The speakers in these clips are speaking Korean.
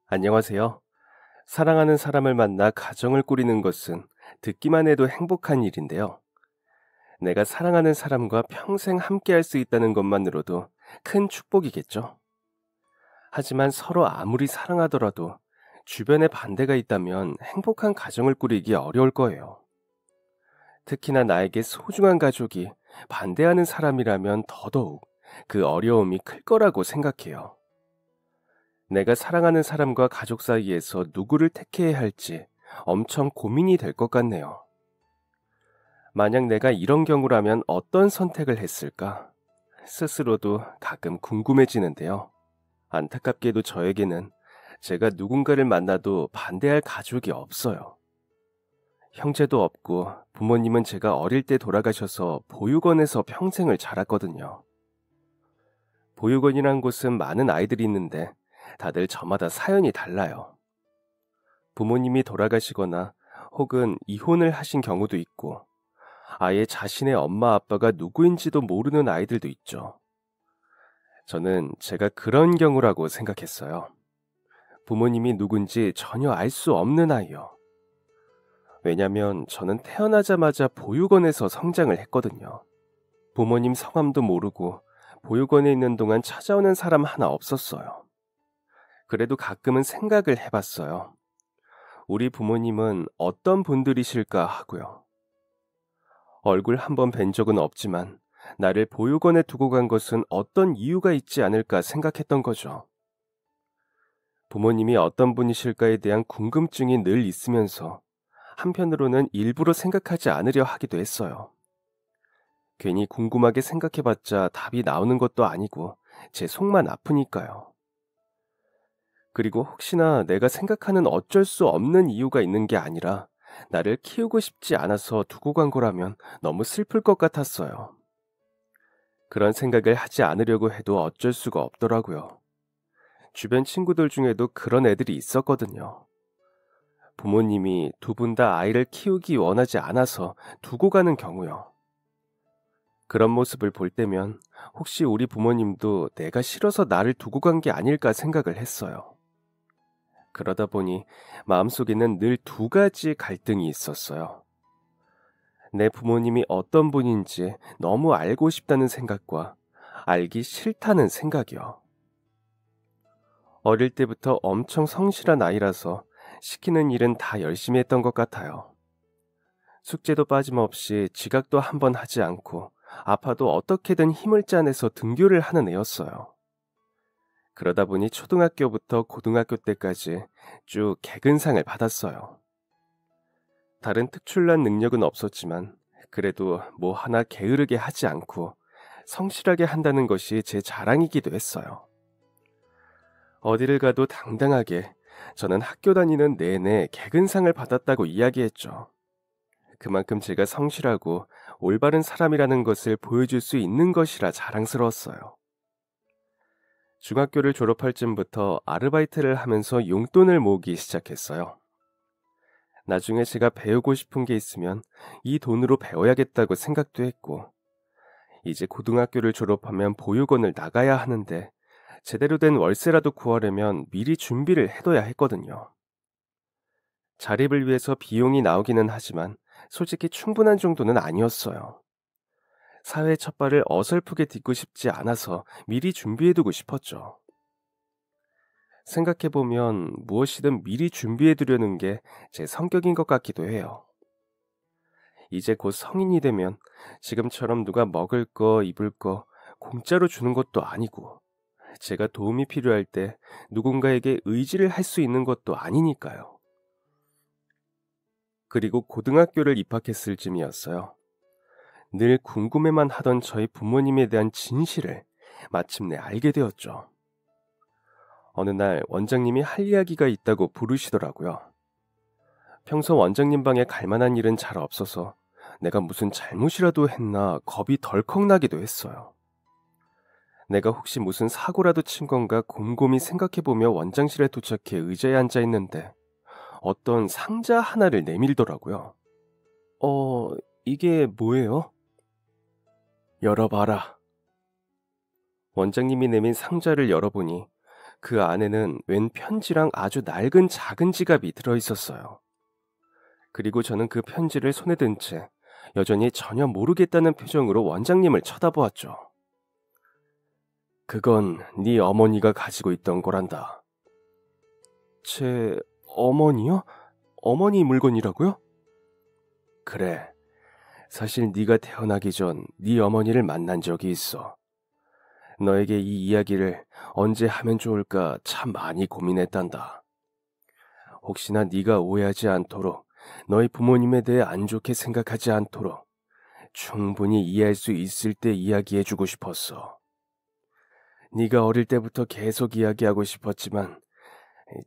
안녕하세요. 사랑하는 사람을 만나 가정을 꾸리는 것은 듣기만 해도 행복한 일인데요. 내가 사랑하는 사람과 평생 함께 할 수 있다는 것만으로도 큰 축복이겠죠. 하지만 서로 아무리 사랑하더라도 주변에 반대가 있다면 행복한 가정을 꾸리기 어려울 거예요. 특히나 나에게 소중한 가족이 반대하는 사람이라면 더더욱 그 어려움이 클 거라고 생각해요. 내가 사랑하는 사람과 가족 사이에서 누구를 택해야 할지 엄청 고민이 될 것 같네요. 만약 내가 이런 경우라면 어떤 선택을 했을까? 스스로도 가끔 궁금해지는데요. 안타깝게도 저에게는 제가 누군가를 만나도 반대할 가족이 없어요. 형제도 없고 부모님은 제가 어릴 때 돌아가셔서 보육원에서 평생을 자랐거든요. 보육원이란 곳은 많은 아이들이 있는데 다들 저마다 사연이 달라요. 부모님이 돌아가시거나 혹은 이혼을 하신 경우도 있고 아예 자신의 엄마 아빠가 누구인지도 모르는 아이들도 있죠. 저는 제가 그런 경우라고 생각했어요. 부모님이 누군지 전혀 알 수 없는 아이요. 왜냐면 저는 태어나자마자 보육원에서 성장을 했거든요. 부모님 성함도 모르고 보육원에 있는 동안 찾아오는 사람 하나 없었어요. 그래도 가끔은 생각을 해봤어요. 우리 부모님은 어떤 분들이실까 하고요. 얼굴 한 번 뵌 적은 없지만 나를 보육원에 두고 간 것은 어떤 이유가 있지 않을까 생각했던 거죠. 부모님이 어떤 분이실까에 대한 궁금증이 늘 있으면서 한편으로는 일부러 생각하지 않으려 하기도 했어요. 괜히 궁금하게 생각해봤자 답이 나오는 것도 아니고 제 속만 아프니까요. 그리고 혹시나 내가 생각하는 어쩔 수 없는 이유가 있는 게 아니라 나를 키우고 싶지 않아서 두고 간 거라면 너무 슬플 것 같았어요. 그런 생각을 하지 않으려고 해도 어쩔 수가 없더라고요. 주변 친구들 중에도 그런 애들이 있었거든요. 부모님이 두 분 다 아이를 키우기 원하지 않아서 두고 가는 경우요. 그런 모습을 볼 때면 혹시 우리 부모님도 내가 싫어서 나를 두고 간 게 아닐까 생각을 했어요. 그러다 보니 마음속에는 늘 두 가지 갈등이 있었어요. 내 부모님이 어떤 분인지 너무 알고 싶다는 생각과 알기 싫다는 생각이요. 어릴 때부터 엄청 성실한 아이라서 시키는 일은 다 열심히 했던 것 같아요. 숙제도 빠짐없이 지각도 한 번 하지 않고 아파도 어떻게든 힘을 짜내서 등교를 하는 애였어요. 그러다 보니 초등학교부터 고등학교 때까지 쭉 개근상을 받았어요. 다른 특출난 능력은 없었지만 그래도 뭐 하나 게으르게 하지 않고 성실하게 한다는 것이 제 자랑이기도 했어요. 어디를 가도 당당하게 저는 학교 다니는 내내 개근상을 받았다고 이야기했죠. 그만큼 제가 성실하고 올바른 사람이라는 것을 보여줄 수 있는 것이라 자랑스러웠어요. 중학교를 졸업할 쯤부터 아르바이트를 하면서 용돈을 모으기 시작했어요. 나중에 제가 배우고 싶은 게 있으면 이 돈으로 배워야겠다고 생각도 했고, 이제 고등학교를 졸업하면 보육원을 나가야 하는데 제대로 된 월세라도 구하려면 미리 준비를 해둬야 했거든요. 자립을 위해서 비용이 나오기는 하지만 솔직히 충분한 정도는 아니었어요. 사회 첫발을 어설프게 딛고 싶지 않아서 미리 준비해두고 싶었죠. 생각해보면 무엇이든 미리 준비해두려는 게 제 성격인 것 같기도 해요. 이제 곧 성인이 되면 지금처럼 누가 먹을 거, 입을 거 공짜로 주는 것도 아니고 제가 도움이 필요할 때 누군가에게 의지를 할 수 있는 것도 아니니까요. 그리고 고등학교를 입학했을 쯤이었어요. 늘 궁금해만 하던 저희 부모님에 대한 진실을 마침내 알게 되었죠. 어느 날 원장님이 할 이야기가 있다고 부르시더라고요. 평소 원장님 방에 갈 만한 일은 잘 없어서 내가 무슨 잘못이라도 했나 겁이 덜컥 나기도 했어요. 내가 혹시 무슨 사고라도 친 건가 곰곰이 생각해보며 원장실에 도착해 의자에 앉아 있는데 어떤 상자 하나를 내밀더라고요. 이게 뭐예요? 열어봐라. 원장님이 내민 상자를 열어보니 그 안에는 웬 편지랑 아주 낡은 작은 지갑이 들어있었어요. 그리고 저는 그 편지를 손에 든 채 여전히 전혀 모르겠다는 표정으로 원장님을 쳐다보았죠. 그건 네 어머니가 가지고 있던 거란다. 제 어머니요? 어머니 물건이라고요? 그래. 사실 네가 태어나기 전 네 어머니를 만난 적이 있어. 너에게 이 이야기를 언제 하면 좋을까 참 많이 고민했단다. 혹시나 네가 오해하지 않도록, 너희 부모님에 대해 안 좋게 생각하지 않도록 충분히 이해할 수 있을 때 이야기해주고 싶었어. 네가 어릴 때부터 계속 이야기하고 싶었지만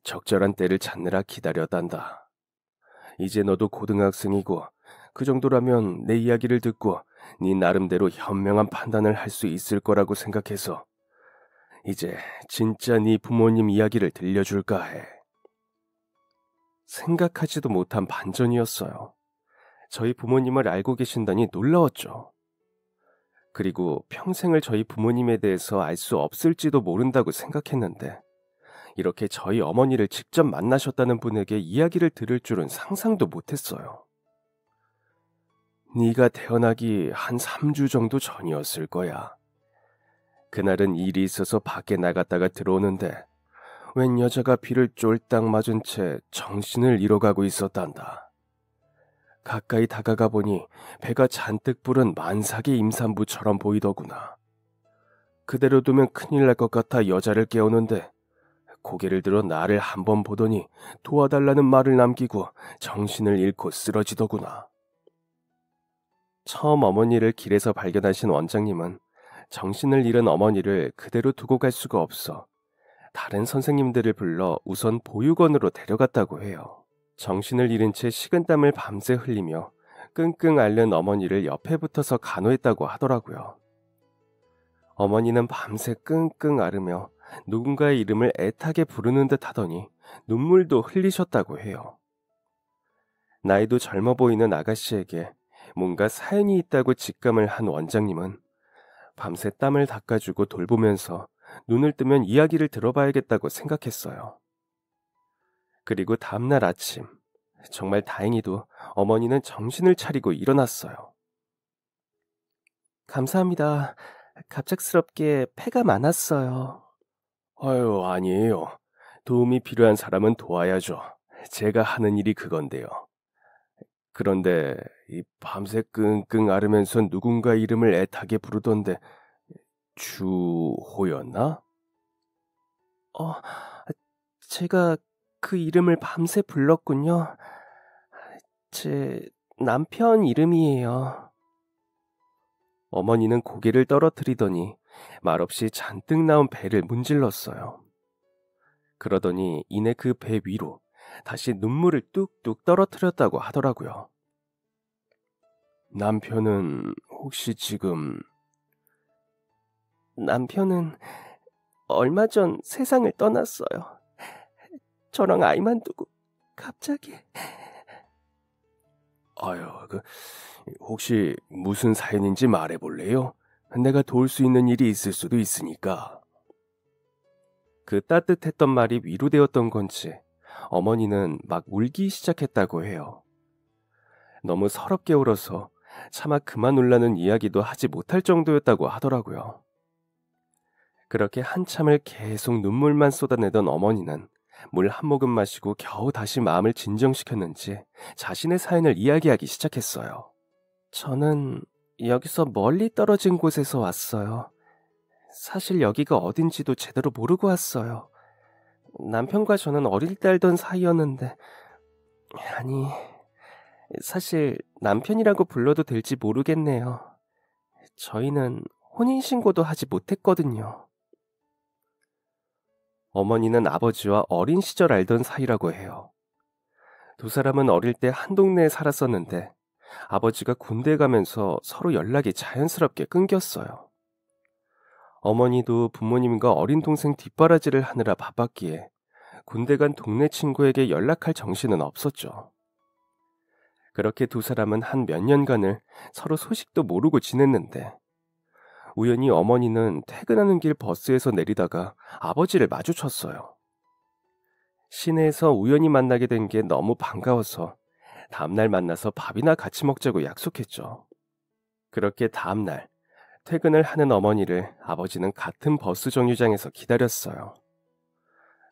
적절한 때를 찾느라 기다렸단다. 이제 너도 고등학생이고 그 정도라면 내 이야기를 듣고 네 나름대로 현명한 판단을 할 수 있을 거라고 생각해서 이제 진짜 네 부모님 이야기를 들려줄까 해. 생각하지도 못한 반전이었어요. 저희 부모님을 알고 계신다니 놀라웠죠. 그리고 평생을 저희 부모님에 대해서 알 수 없을지도 모른다고 생각했는데 이렇게 저희 어머니를 직접 만나셨다는 분에게 이야기를 들을 줄은 상상도 못했어요. 네가 태어나기 한 3주 정도 전이었을 거야. 그날은 일이 있어서 밖에 나갔다가 들어오는데 웬 여자가 비를 쫄딱 맞은 채 정신을 잃어가고 있었단다. 가까이 다가가 보니 배가 잔뜩 부른 만삭의 임산부처럼 보이더구나. 그대로 두면 큰일 날 것 같아 여자를 깨우는데 고개를 들어 나를 한번 보더니 도와달라는 말을 남기고 정신을 잃고 쓰러지더구나. 처음 어머니를 길에서 발견하신 원장님은 정신을 잃은 어머니를 그대로 두고 갈 수가 없어 다른 선생님들을 불러 우선 보육원으로 데려갔다고 해요. 정신을 잃은 채 식은땀을 밤새 흘리며 끙끙 앓는 어머니를 옆에 붙어서 간호했다고 하더라고요. 어머니는 밤새 끙끙 앓으며 누군가의 이름을 애타게 부르는 듯 하더니 눈물도 흘리셨다고 해요. 나이도 젊어 보이는 아가씨에게 뭔가 사연이 있다고 직감을 한 원장님은 밤새 땀을 닦아주고 돌보면서 눈을 뜨면 이야기를 들어봐야겠다고 생각했어요. 그리고 다음날 아침, 정말 다행히도 어머니는 정신을 차리고 일어났어요. 감사합니다. 갑작스럽게 폐가 많았어요. 아유, 아니에요. 도움이 필요한 사람은 도와야죠. 제가 하는 일이 그건데요. 그런데 이 밤새 끙끙 앓으면서 누군가 이름을 애타게 부르던데 주호였나? 제가 그 이름을 밤새 불렀군요. 제 남편 이름이에요. 어머니는 고개를 떨어뜨리더니 말없이 잔뜩 나온 배를 문질렀어요. 그러더니 이내 그 배 위로 다시 눈물을 뚝뚝 떨어뜨렸다고 하더라고요. 남편은 혹시 지금... 남편은 얼마 전 세상을 떠났어요. 저랑 아이만 두고 갑자기... 아유, 혹시 무슨 사연인지 말해볼래요? 내가 도울 수 있는 일이 있을 수도 있으니까. 그 따뜻했던 말이 위로되었던 건지 어머니는 막 울기 시작했다고 해요. 너무 서럽게 울어서 차마 그만 울라는 이야기도 하지 못할 정도였다고 하더라고요. 그렇게 한참을 계속 눈물만 쏟아내던 어머니는 물 한 모금 마시고 겨우 다시 마음을 진정시켰는지 자신의 사연을 이야기하기 시작했어요. 저는 여기서 멀리 떨어진 곳에서 왔어요. 사실 여기가 어딘지도 제대로 모르고 왔어요. 남편과 저는 어릴 때 알던 사이였는데, 아니, 사실 남편이라고 불러도 될지 모르겠네요. 저희는 혼인신고도 하지 못했거든요. 어머니는 아버지와 어린 시절 알던 사이라고 해요. 두 사람은 어릴 때 한 동네에 살았었는데 아버지가 군대 가면서 서로 연락이 자연스럽게 끊겼어요. 어머니도 부모님과 어린 동생 뒷바라지를 하느라 바빴기에 군대 간 동네 친구에게 연락할 정신은 없었죠. 그렇게 두 사람은 한 몇 년간을 서로 소식도 모르고 지냈는데 우연히 어머니는 퇴근하는 길 버스에서 내리다가 아버지를 마주쳤어요. 시내에서 우연히 만나게 된 게 너무 반가워서 다음날 만나서 밥이나 같이 먹자고 약속했죠. 그렇게 다음날 퇴근을 하는 어머니를 아버지는 같은 버스 정류장에서 기다렸어요.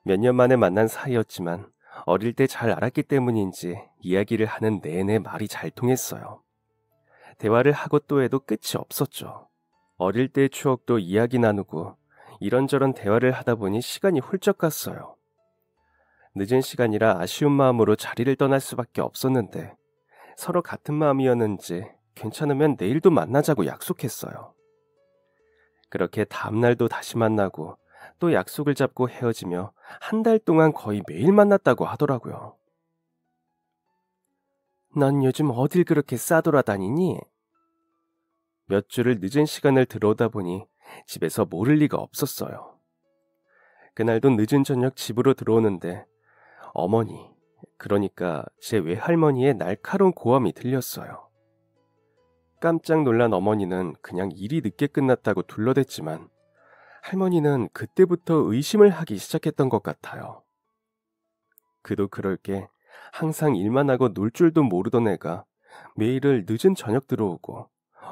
몇 년 만에 만난 사이였지만 어릴 때 잘 알았기 때문인지 이야기를 하는 내내 말이 잘 통했어요. 대화를 하고 또 해도 끝이 없었죠. 어릴 때의 추억도 이야기 나누고 이런저런 대화를 하다 보니 시간이 훌쩍 갔어요. 늦은 시간이라 아쉬운 마음으로 자리를 떠날 수밖에 없었는데 서로 같은 마음이었는지 괜찮으면 내일도 만나자고 약속했어요. 그렇게 다음날도 다시 만나고 또 약속을 잡고 헤어지며 한 달 동안 거의 매일 만났다고 하더라고요. 넌 요즘 어딜 그렇게 싸돌아다니니? 몇 주를 늦은 시간을 들어오다 보니 집에서 모를 리가 없었어요. 그날도 늦은 저녁 집으로 들어오는데 어머니, 그러니까 제 외할머니의 날카로운 고함이 들렸어요. 깜짝 놀란 어머니는 그냥 일이 늦게 끝났다고 둘러댔지만 할머니는 그때부터 의심을 하기 시작했던 것 같아요. 그도 그럴 게 항상 일만 하고 놀 줄도 모르던 애가 매일을 늦은 저녁 들어오고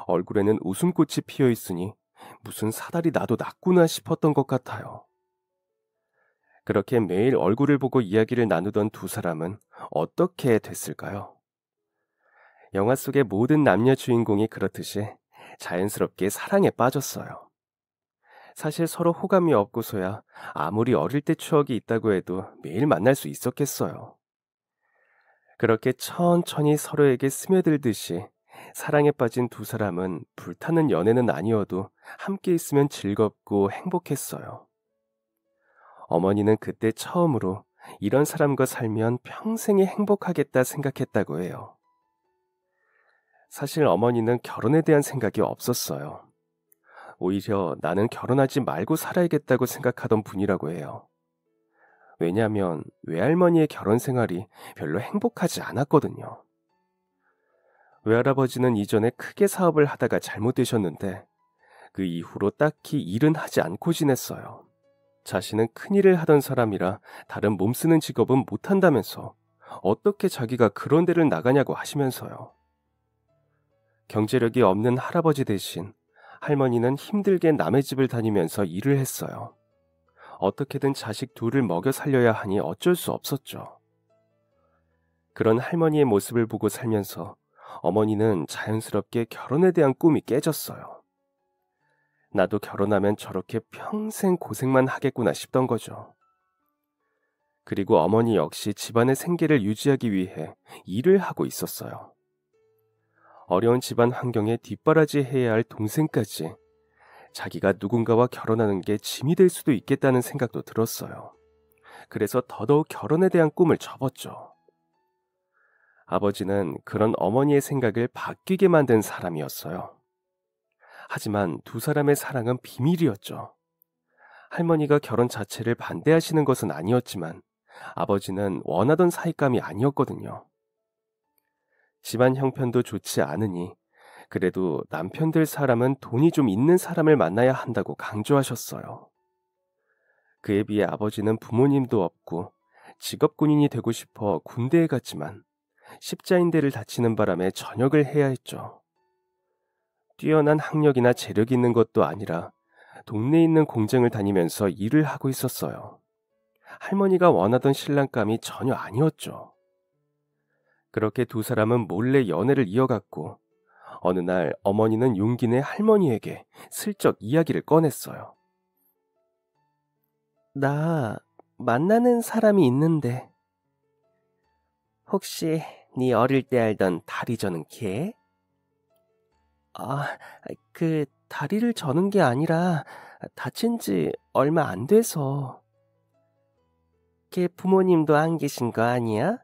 얼굴에는 웃음꽃이 피어 있으니 무슨 사달이 나도 났구나 싶었던 것 같아요. 그렇게 매일 얼굴을 보고 이야기를 나누던 두 사람은 어떻게 됐을까요? 영화 속의 모든 남녀 주인공이 그렇듯이 자연스럽게 사랑에 빠졌어요. 사실 서로 호감이 없고서야 아무리 어릴 때 추억이 있다고 해도 매일 만날 수 있었겠어요. 그렇게 천천히 서로에게 스며들듯이 사랑에 빠진 두 사람은 불타는 연애는 아니어도 함께 있으면 즐겁고 행복했어요. 어머니는 그때 처음으로 이런 사람과 살면 평생이 행복하겠다 생각했다고 해요. 사실 어머니는 결혼에 대한 생각이 없었어요. 오히려 나는 결혼하지 말고 살아야겠다고 생각하던 분이라고 해요. 왜냐하면 외할머니의 결혼 생활이 별로 행복하지 않았거든요. 외할아버지는 이전에 크게 사업을 하다가 잘못되셨는데 그 이후로 딱히 일은 하지 않고 지냈어요. 자신은 큰일을 하던 사람이라 다른 몸쓰는 직업은 못한다면서 어떻게 자기가 그런 데를 나가냐고 하시면서요. 경제력이 없는 할아버지 대신 할머니는 힘들게 남의 집을 다니면서 일을 했어요. 어떻게든 자식 둘을 먹여 살려야 하니 어쩔 수 없었죠. 그런 할머니의 모습을 보고 살면서 어머니는 자연스럽게 결혼에 대한 꿈이 깨졌어요. 나도 결혼하면 저렇게 평생 고생만 하겠구나 싶던 거죠. 그리고 어머니 역시 집안의 생계를 유지하기 위해 일을 하고 있었어요. 어려운 집안 환경에 뒷바라지해야 할 동생까지 자기가 누군가와 결혼하는 게 짐이 될 수도 있겠다는 생각도 들었어요. 그래서 더더욱 결혼에 대한 꿈을 접었죠. 아버지는 그런 어머니의 생각을 바뀌게 만든 사람이었어요. 하지만 두 사람의 사랑은 비밀이었죠. 할머니가 결혼 자체를 반대하시는 것은 아니었지만 아버지는 원하던 사윗감이 아니었거든요. 집안 형편도 좋지 않으니 그래도 남편 될 사람은 돈이 좀 있는 사람을 만나야 한다고 강조하셨어요. 그에 비해 아버지는 부모님도 없고 직업군인이 되고 싶어 군대에 갔지만 십자인대를 다치는 바람에 전역을 해야 했죠. 뛰어난 학력이나 재력이 있는 것도 아니라 동네에 있는 공장을 다니면서 일을 하고 있었어요. 할머니가 원하던 신랑감이 전혀 아니었죠. 그렇게 두 사람은 몰래 연애를 이어갔고 어느 날 어머니는 용기 내 할머니에게 슬쩍 이야기를 꺼냈어요. 나 만나는 사람이 있는데 혹시 네 어릴 때 알던 다리 저는 걔? 그 다리를 저는 게 아니라 다친 지 얼마 안 돼서. 걔 부모님도 안 계신 거 아니야?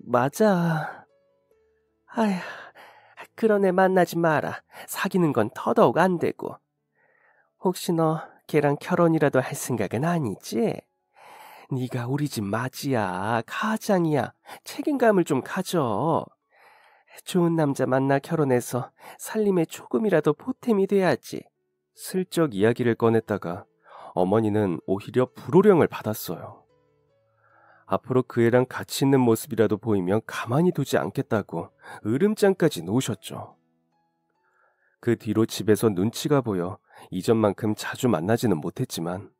맞아. 아휴, 그런 애 만나지 마라. 사귀는 건 더더욱 안 되고. 혹시 너 걔랑 결혼이라도 할 생각은 아니지? 네가 우리 집 맞이야, 가장이야. 책임감을 좀 가져. 좋은 남자 만나 결혼해서 살림에 조금이라도 보탬이 돼야지. 슬쩍 이야기를 꺼냈다가 어머니는 오히려 불호령을 받았어요. 앞으로 그 애랑 같이 있는 모습이라도 보이면 가만히 두지 않겠다고 으름장까지 놓으셨죠. 그 뒤로 집에서 눈치가 보여 이전만큼 자주 만나지는 못했지만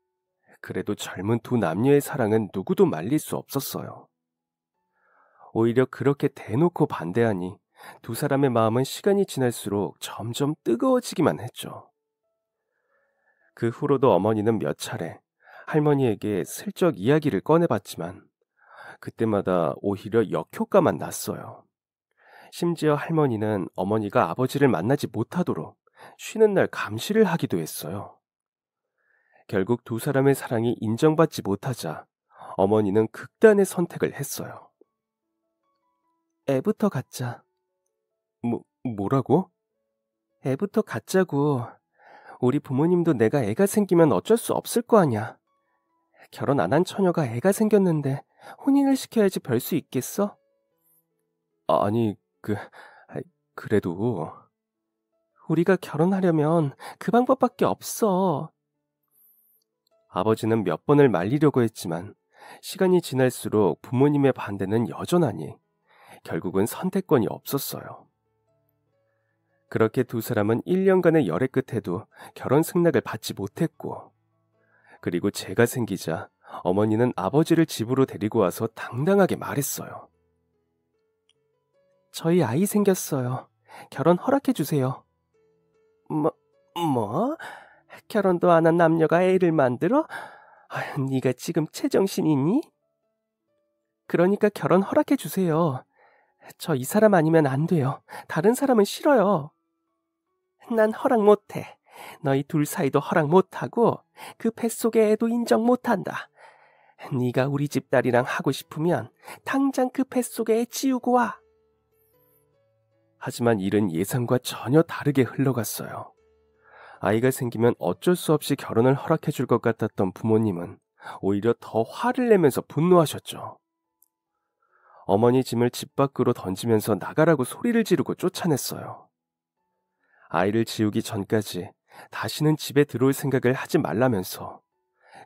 그래도 젊은 두 남녀의 사랑은 누구도 말릴 수 없었어요. 오히려 그렇게 대놓고 반대하니 두 사람의 마음은 시간이 지날수록 점점 뜨거워지기만 했죠. 그 후로도 어머니는 몇 차례 할머니에게 슬쩍 이야기를 꺼내봤지만 그때마다 오히려 역효과만 났어요. 심지어 할머니는 어머니가 아버지를 만나지 못하도록 쉬는 날 감시를 하기도 했어요. 결국 두 사람의 사랑이 인정받지 못하자 어머니는 극단의 선택을 했어요. 애부터 갖자. 뭐라고? 애부터 갖자고. 우리 부모님도 내가 애가 생기면 어쩔 수 없을 거 아냐. 결혼 안 한 처녀가 애가 생겼는데 혼인을 시켜야지 별 수 있겠어? 아니, 그래도 우리가 결혼하려면 그 방법밖에 없어. 아버지는 몇 번을 말리려고 했지만 시간이 지날수록 부모님의 반대는 여전하니 결국은 선택권이 없었어요. 그렇게 두 사람은 1년간의 열애 끝에도 결혼 승낙을 받지 못했고, 그리고 제가 생기자 어머니는 아버지를 집으로 데리고 와서 당당하게 말했어요. 저희 아이 생겼어요. 결혼 허락해 주세요. 뭐? 결혼도 안 한 남녀가 애를 만들어? 네가 지금 제정신이니? 그러니까 결혼 허락해 주세요. 저 이 사람 아니면 안 돼요. 다른 사람은 싫어요. 난 허락 못해. 너희 둘 사이도 허락 못하고 그 뱃속의 애도 인정 못한다. 네가 우리 집 딸이랑 하고 싶으면 당장 그 뱃속의 애 지우고 와. 하지만 일은 예상과 전혀 다르게 흘러갔어요. 아이가 생기면 어쩔 수 없이 결혼을 허락해 줄 것 같았던 부모님은 오히려 더 화를 내면서 분노하셨죠. 어머니 짐을 집 밖으로 던지면서 나가라고 소리를 지르고 쫓아냈어요. 아이를 지우기 전까지 다시는 집에 들어올 생각을 하지 말라면서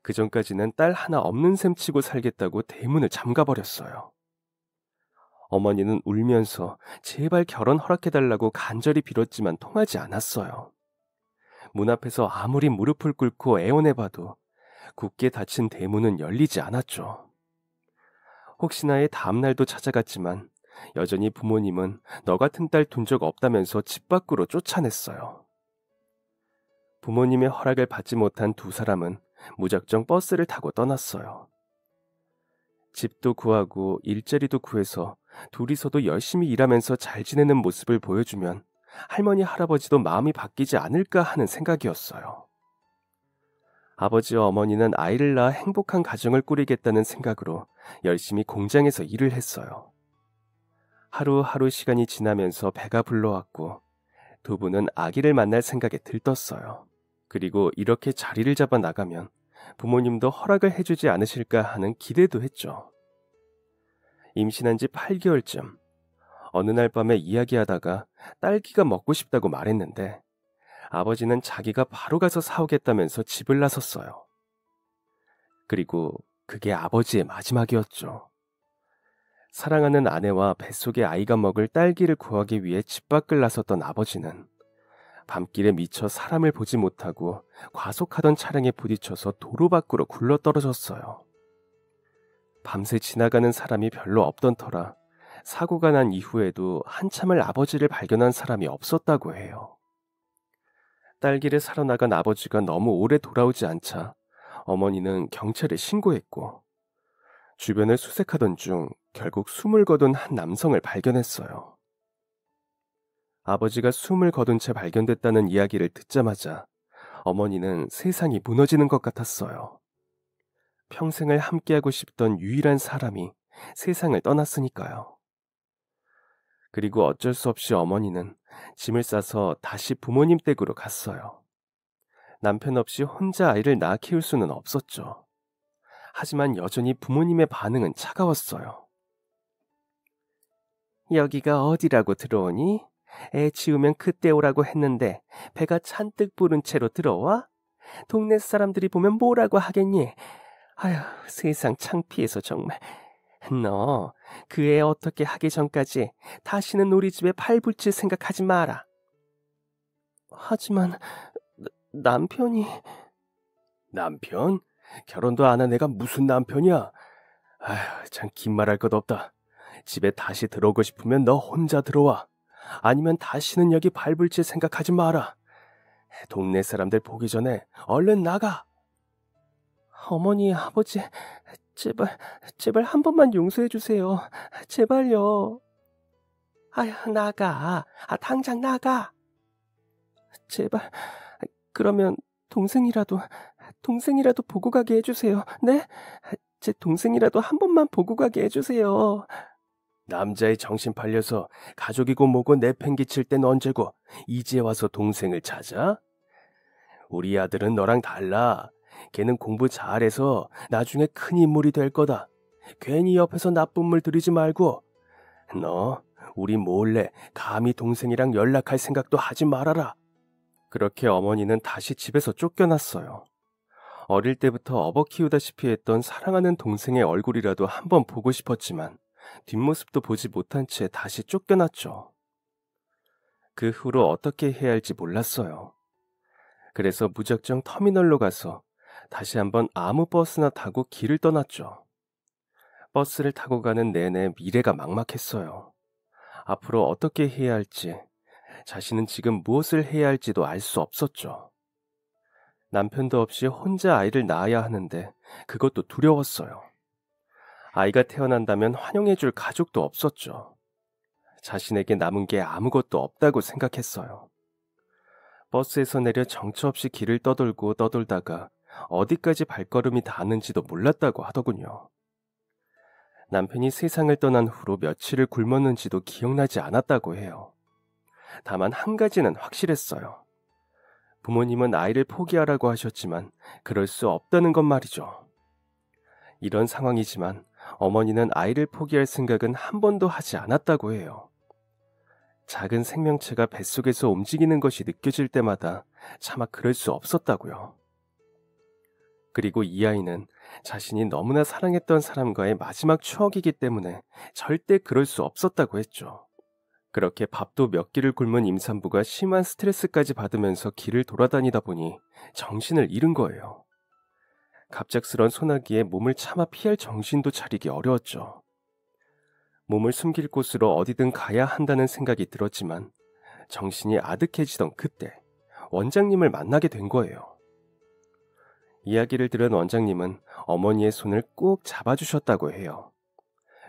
그 전까지는 딸 하나 없는 셈 치고 살겠다고 대문을 잠가버렸어요. 어머니는 울면서 제발 결혼 허락해달라고 간절히 빌었지만 통하지 않았어요. 문 앞에서 아무리 무릎을 꿇고 애원해봐도 굳게 닫힌 대문은 열리지 않았죠. 혹시나의 다음날도 찾아갔지만 여전히 부모님은 너 같은 딸 둔 적 없다면서 집 밖으로 쫓아냈어요. 부모님의 허락을 받지 못한 두 사람은 무작정 버스를 타고 떠났어요. 집도 구하고 일자리도 구해서 둘이서도 열심히 일하면서 잘 지내는 모습을 보여주면 할머니, 할아버지도 마음이 바뀌지 않을까 하는 생각이었어요. 아버지와 어머니는 아이를 낳아 행복한 가정을 꾸리겠다는 생각으로 열심히 공장에서 일을 했어요. 하루하루 시간이 지나면서 배가 불러왔고 두 분은 아기를 만날 생각에 들떴어요. 그리고 이렇게 자리를 잡아 나가면 부모님도 허락을 해주지 않으실까 하는 기대도 했죠. 임신한 지 8개월쯤 어느 날 밤에 이야기하다가 딸기가 먹고 싶다고 말했는데 아버지는 자기가 바로 가서 사오겠다면서 집을 나섰어요. 그리고 그게 아버지의 마지막이었죠. 사랑하는 아내와 뱃속에 아이가 먹을 딸기를 구하기 위해 집 밖을 나섰던 아버지는 밤길에 미쳐 사람을 보지 못하고 과속하던 차량에 부딪혀서 도로 밖으로 굴러떨어졌어요. 밤새 지나가는 사람이 별로 없던 터라 사고가 난 이후에도 한참을 아버지를 발견한 사람이 없었다고 해요. 딸기를 사러 나간 아버지가 너무 오래 돌아오지 않자 어머니는 경찰에 신고했고 주변을 수색하던 중 결국 숨을 거둔 한 남성을 발견했어요. 아버지가 숨을 거둔 채 발견됐다는 이야기를 듣자마자 어머니는 세상이 무너지는 것 같았어요. 평생을 함께하고 싶던 유일한 사람이 세상을 떠났으니까요. 그리고 어쩔 수 없이 어머니는 짐을 싸서 다시 부모님 댁으로 갔어요. 남편 없이 혼자 아이를 낳아 키울 수는 없었죠. 하지만 여전히 부모님의 반응은 차가웠어요. 여기가 어디라고 들어오니? 애 치우면 그때 오라고 했는데 배가 잔뜩 부른 채로 들어와? 동네 사람들이 보면 뭐라고 하겠니? 아휴, 세상 창피해서 정말. 너 그 애 어떻게 하기 전까지 다시는 우리 집에 팔 붙일 생각하지 마라. 하지만 남편이... 남편? 결혼도 안 한 애가 무슨 남편이야? 아휴, 참 긴 말할 것 없다. 집에 다시 들어오고 싶으면 너 혼자 들어와. 아니면 다시는 여기 발붙일 생각하지 마라. 동네 사람들 보기 전에 얼른 나가. 어머니, 아버지, 제발 한 번만 용서해 주세요. 제발요. 아휴, 나가. 당장 나가. 제발. 그러면 동생이라도 보고 가게 해주세요. 네? 제 동생이라도 한 번만 보고 가게 해주세요. 남자의 정신 팔려서 가족이고 뭐고 내팽개칠 땐 언제고 이제 와서 동생을 찾아? 우리 아들은 너랑 달라. 걔는 공부 잘해서 나중에 큰 인물이 될 거다. 괜히 옆에서 나쁜 물 들이지 말고. 너 우리 몰래 감히 동생이랑 연락할 생각도 하지 말아라. 그렇게 어머니는 다시 집에서 쫓겨났어요. 어릴 때부터 업어 키우다시피 했던 사랑하는 동생의 얼굴이라도 한번 보고 싶었지만 뒷모습도 보지 못한 채 다시 쫓겨났죠. 그 후로 어떻게 해야 할지 몰랐어요. 그래서 무작정 터미널로 가서 다시 한번 아무 버스나 타고 길을 떠났죠. 버스를 타고 가는 내내 미래가 막막했어요. 앞으로 어떻게 해야 할지, 자신은 지금 무엇을 해야 할지도 알 수 없었죠. 남편도 없이 혼자 아이를 낳아야 하는데 그것도 두려웠어요. 아이가 태어난다면 환영해줄 가족도 없었죠. 자신에게 남은 게 아무것도 없다고 생각했어요. 버스에서 내려 정처 없이 길을 떠돌다가 어디까지 발걸음이 닿는지도 몰랐다고 하더군요. 남편이 세상을 떠난 후로 며칠을 굶었는지도 기억나지 않았다고 해요. 다만 한 가지는 확실했어요. 부모님은 아이를 포기하라고 하셨지만 그럴 수 없다는 것 말이죠. 이런 상황이지만 어머니는 아이를 포기할 생각은 한 번도 하지 않았다고 해요. 작은 생명체가 뱃속에서 움직이는 것이 느껴질 때마다 차마 그럴 수 없었다고요. 그리고 이 아이는 자신이 너무나 사랑했던 사람과의 마지막 추억이기 때문에 절대 그럴 수 없었다고 했죠. 그렇게 밥도 몇 끼를 굶은 임산부가 심한 스트레스까지 받으면서 길을 돌아다니다 보니 정신을 잃은 거예요. 갑작스런 소나기에 몸을 차마 피할 정신도 차리기 어려웠죠. 몸을 숨길 곳으로 어디든 가야 한다는 생각이 들었지만 정신이 아득해지던 그때 원장님을 만나게 된 거예요. 이야기를 들은 원장님은 어머니의 손을 꼭 잡아주셨다고 해요.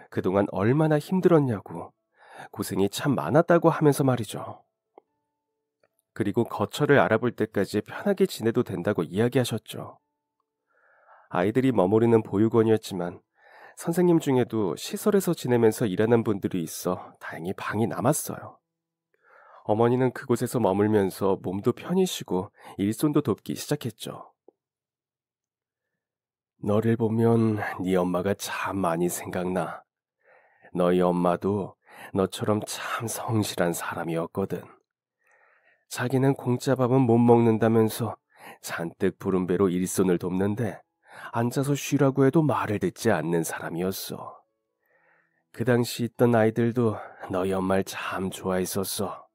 그동안 얼마나 힘들었냐고, 고생이 참 많았다고 하면서 말이죠. 그리고 거처를 알아볼 때까지 편하게 지내도 된다고 이야기하셨죠. 아이들이 머무르는 보육원이었지만 선생님 중에도 시설에서 지내면서 일하는 분들이 있어 다행히 방이 남았어요. 어머니는 그곳에서 머물면서 몸도 편히 쉬고 일손도 돕기 시작했죠. 너를 보면 네 엄마가 참 많이 생각나. 너희 엄마도 너처럼 참 성실한 사람이었거든. 자기는 공짜 밥은 못 먹는다면서 잔뜩 부른 배로 일손을 돕는데 앉아서 쉬라고 해도 말을 듣지 않는 사람이었어. 그 당시 있던 아이들도 너희 엄마를 참 좋아했었어.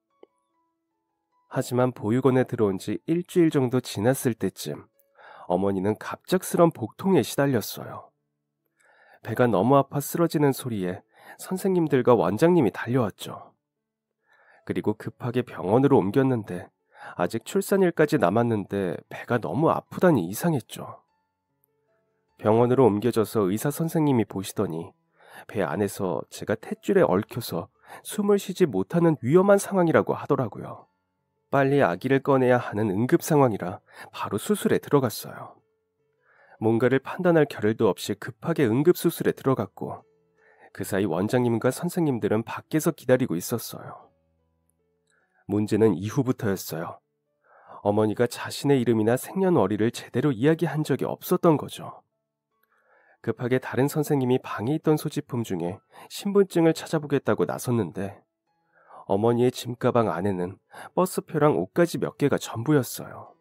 하지만 보육원에 들어온 지 일주일 정도 지났을 때쯤 어머니는 갑작스런 복통에 시달렸어요. 배가 너무 아파 쓰러지는 소리에 선생님들과 원장님이 달려왔죠. 그리고 급하게 병원으로 옮겼는데 아직 출산일까지 남았는데 배가 너무 아프다니 이상했죠. 병원으로 옮겨져서 의사 선생님이 보시더니 배 안에서 제가 탯줄에 얽혀서 숨을 쉬지 못하는 위험한 상황이라고 하더라고요. 빨리 아기를 꺼내야 하는 응급 상황이라 바로 수술에 들어갔어요. 뭔가를 판단할 겨를도 없이 급하게 응급수술에 들어갔고 그 사이 원장님과 선생님들은 밖에서 기다리고 있었어요. 문제는 이후부터였어요. 어머니가 자신의 이름이나 생년월일을 제대로 이야기한 적이 없었던 거죠. 급하게 다른 선생님이 방에 있던 소지품 중에 신분증을 찾아보겠다고 나섰는데 어머니의 짐가방 안에는 버스표랑 옷가지 몇 개가 전부였어요.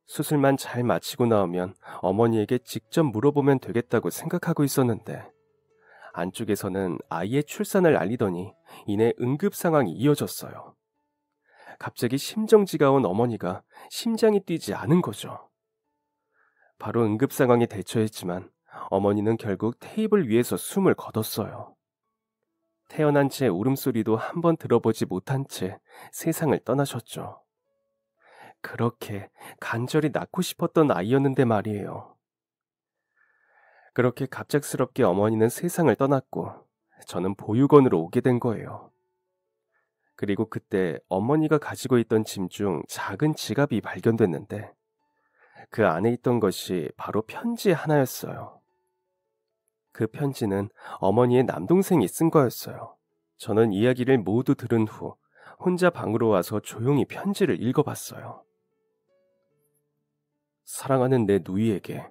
수술만 잘 마치고 나오면 어머니에게 직접 물어보면 되겠다고 생각하고 있었는데 안쪽에서는 아이의 출산을 알리더니 이내 응급 상황이 이어졌어요. 갑자기 심정지가 온 어머니가 심장이 뛰지 않은 거죠. 바로 응급 상황에 대처했지만 어머니는 결국 테이블 위에서 숨을 거뒀어요. 태어난 채 울음소리도 한번 들어보지 못한 채 세상을 떠나셨죠. 그렇게 간절히 낳고 싶었던 아이였는데 말이에요. 그렇게 갑작스럽게 어머니는 세상을 떠났고 저는 보육원으로 오게 된 거예요. 그리고 그때 어머니가 가지고 있던 짐 중 작은 지갑이 발견됐는데 그 안에 있던 것이 바로 편지 하나였어요. 그 편지는 어머니의 남동생이 쓴 거였어요. 저는 이야기를 모두 들은 후 혼자 방으로 와서 조용히 편지를 읽어봤어요. 사랑하는 내 누이에게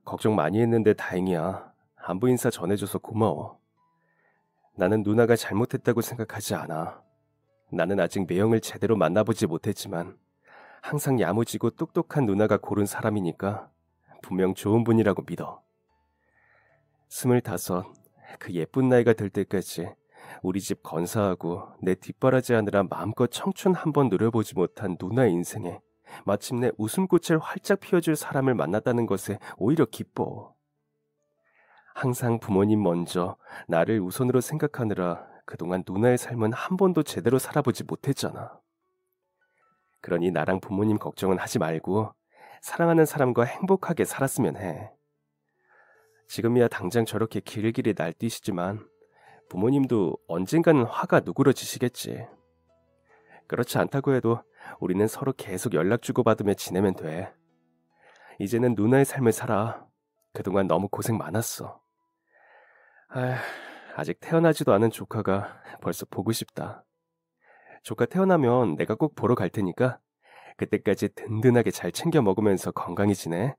걱정 많이 했는데 다행이야. 안부 인사 전해줘서 고마워. 나는 누나가 잘못했다고 생각하지 않아. 나는 아직 매형을 제대로 만나보지 못했지만 항상 야무지고 똑똑한 누나가 고른 사람이니까 분명 좋은 분이라고 믿어. 25, 그 예쁜 나이가 될 때까지 우리 집 건사하고 내 뒷바라지 하느라 마음껏 청춘 한번 누려보지 못한 누나의 인생에 마침내 웃음꽃을 활짝 피워줄 사람을 만났다는 것에 오히려 기뻐. 항상 부모님 먼저 나를 우선으로 생각하느라 그동안 누나의 삶은 한 번도 제대로 살아보지 못했잖아. 그러니 나랑 부모님 걱정은 하지 말고 사랑하는 사람과 행복하게 살았으면 해. 지금이야 당장 저렇게 길길이 날뛰시지만 부모님도 언젠가는 화가 누그러지시겠지. 그렇지 않다고 해도 우리는 서로 계속 연락 주고받으며 지내면 돼. 이제는 누나의 삶을 살아. 그동안 너무 고생 많았어. 아직 태어나지도 않은 조카가 벌써 보고 싶다. 조카 태어나면 내가 꼭 보러 갈 테니까 그때까지 든든하게 잘 챙겨 먹으면서 건강히 지내.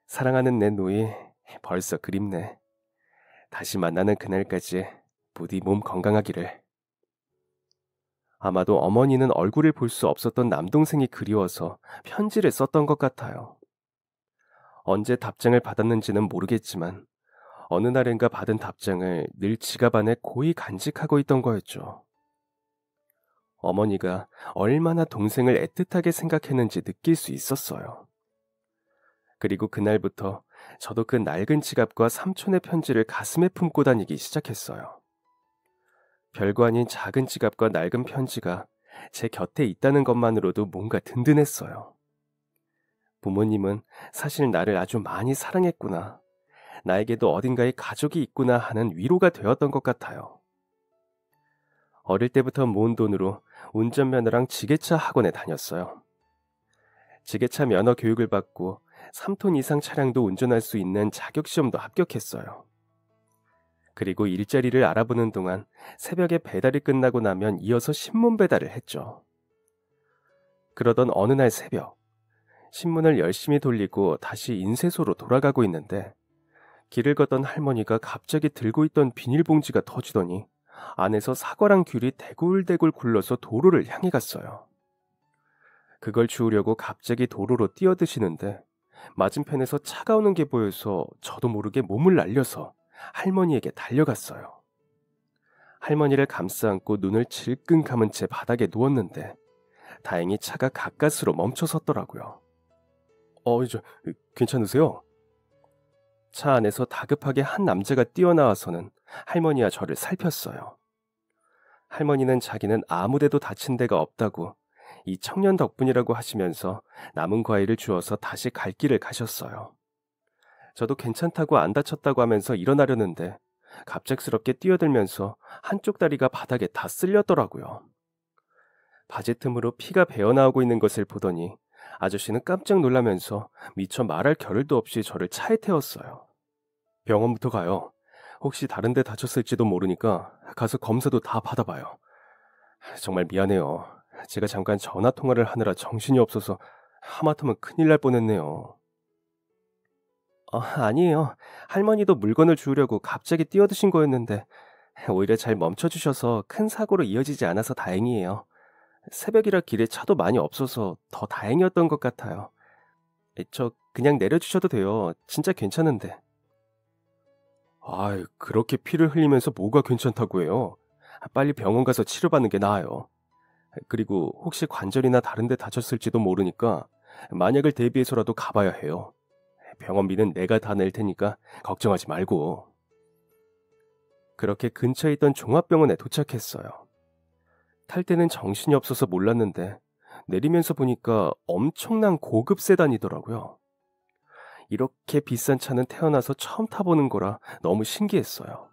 사랑하는 내 누이 벌써 그립네. 다시 만나는 그날까지 부디 몸 건강하기를. 아마도 어머니는 얼굴을 볼 수 없었던 남동생이 그리워서 편지를 썼던 것 같아요. 언제 답장을 받았는지는 모르겠지만 어느 날인가 받은 답장을 늘 지갑 안에 고이 간직하고 있던 거였죠. 어머니가 얼마나 동생을 애틋하게 생각했는지 느낄 수 있었어요. 그리고 그날부터 저도 그 낡은 지갑과 삼촌의 편지를 가슴에 품고 다니기 시작했어요. 별거 아닌 작은 지갑과 낡은 편지가 제 곁에 있다는 것만으로도 뭔가 든든했어요. 부모님은 사실 나를 아주 많이 사랑했구나. 나에게도 어딘가에 가족이 있구나 하는 위로가 되었던 것 같아요. 어릴 때부터 모은 돈으로 운전면허랑 지게차 학원에 다녔어요. 지게차 면허 교육을 받고 3톤 이상 차량도 운전할 수 있는 자격시험도 합격했어요. 그리고 일자리를 알아보는 동안 새벽에 배달이 끝나고 나면 이어서 신문 배달을 했죠. 그러던 어느 날 새벽, 신문을 열심히 돌리고 다시 인쇄소로 돌아가고 있는데 길을 걷던 할머니가 갑자기 들고 있던 비닐봉지가 터지더니 안에서 사과랑 귤이 대굴대굴 굴러서 도로를 향해 갔어요. 그걸 주우려고 갑자기 도로로 뛰어드시는데 맞은편에서 차가 오는 게 보여서 저도 모르게 몸을 날려서 할머니에게 달려갔어요. 할머니를 감싸안고 눈을 질끈 감은 채 바닥에 누웠는데 다행히 차가 가까스로 멈춰 섰더라고요. 이제 괜찮으세요? 차 안에서 다급하게 한 남자가 뛰어나와서는 할머니와 저를 살폈어요. 할머니는 자기는 아무데도 다친 데가 없다고 이 청년 덕분이라고 하시면서 남은 과일을 주어서 다시 갈 길을 가셨어요. 저도 괜찮다고 안 다쳤다고 하면서 일어나려는데 갑작스럽게 뛰어들면서 한쪽 다리가 바닥에 다 쓸렸더라고요. 바지 틈으로 피가 배어나오고 있는 것을 보더니 아저씨는 깜짝 놀라면서 미처 말할 겨를도 없이 저를 차에 태웠어요. 병원부터 가요. 혹시 다른 데 다쳤을지도 모르니까 가서 검사도 다 받아봐요. 정말 미안해요. 제가 잠깐 전화 통화를 하느라 정신이 없어서 하마터면 큰일 날 뻔했네요. 아니에요. 할머니도 물건을 주우려고 갑자기 뛰어드신 거였는데 오히려 잘 멈춰주셔서 큰 사고로 이어지지 않아서 다행이에요. 새벽이라 길에 차도 많이 없어서 더 다행이었던 것 같아요. 저 그냥 내려주셔도 돼요. 진짜 괜찮은데. 아이, 그렇게 피를 흘리면서 뭐가 괜찮다고 해요? 빨리 병원 가서 치료받는 게 나아요. 그리고 혹시 관절이나 다른 데 다쳤을지도 모르니까 만약을 대비해서라도 가봐야 해요. 병원비는 내가 다 낼 테니까 걱정하지 말고. 그렇게 근처에 있던 종합병원에 도착했어요. 탈 때는 정신이 없어서 몰랐는데 내리면서 보니까 엄청난 고급 세단이더라고요. 이렇게 비싼 차는 태어나서 처음 타보는 거라 너무 신기했어요.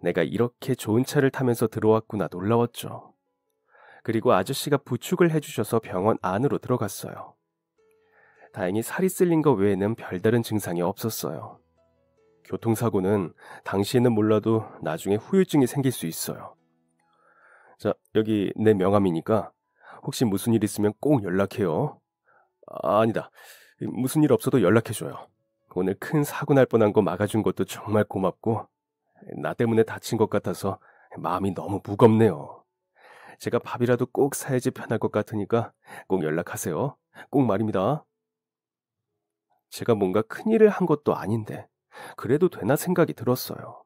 내가 이렇게 좋은 차를 타면서 들어왔구나 놀라웠죠. 그리고 아저씨가 부축을 해주셔서 병원 안으로 들어갔어요. 다행히 살이 쓸린 거 외에는 별다른 증상이 없었어요. 교통사고는 당시에는 몰라도 나중에 후유증이 생길 수 있어요. 자, 여기 내 명함이니까 혹시 무슨 일 있으면 꼭 연락해요. 아니다. 무슨 일 없어도 연락해줘요. 오늘 큰 사고 날 뻔한 거 막아준 것도 정말 고맙고 나 때문에 다친 것 같아서 마음이 너무 무겁네요. 제가 밥이라도 꼭 사야지 편할 것 같으니까 꼭 연락하세요. 꼭 말입니다. 제가 뭔가 큰일을 한 것도 아닌데 그래도 되나 생각이 들었어요.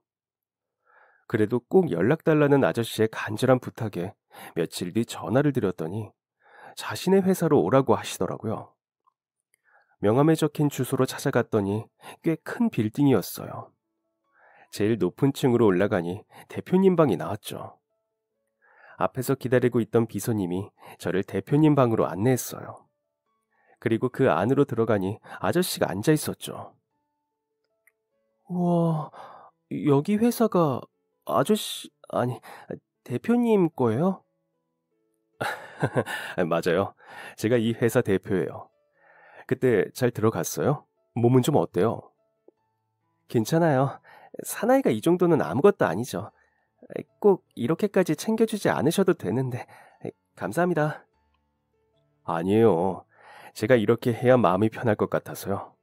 그래도 꼭 연락달라는 아저씨의 간절한 부탁에 며칠 뒤 전화를 드렸더니 자신의 회사로 오라고 하시더라고요. 명함에 적힌 주소로 찾아갔더니 꽤 큰 빌딩이었어요. 제일 높은 층으로 올라가니 대표님 방이 나왔죠. 앞에서 기다리고 있던 비서님이 저를 대표님 방으로 안내했어요. 그리고 그 안으로 들어가니 아저씨가 앉아 있었죠. 우와, 여기 회사가 대표님 거예요? 맞아요. 제가 이 회사 대표예요. 그때 잘 들어갔어요? 몸은 좀 어때요? 괜찮아요. 사나이가 이 정도는 아무것도 아니죠. 꼭 이렇게까지 챙겨주지 않으셔도 되는데 감사합니다. 아니에요. 제가 이렇게 해야 마음이 편할 것 같아서요.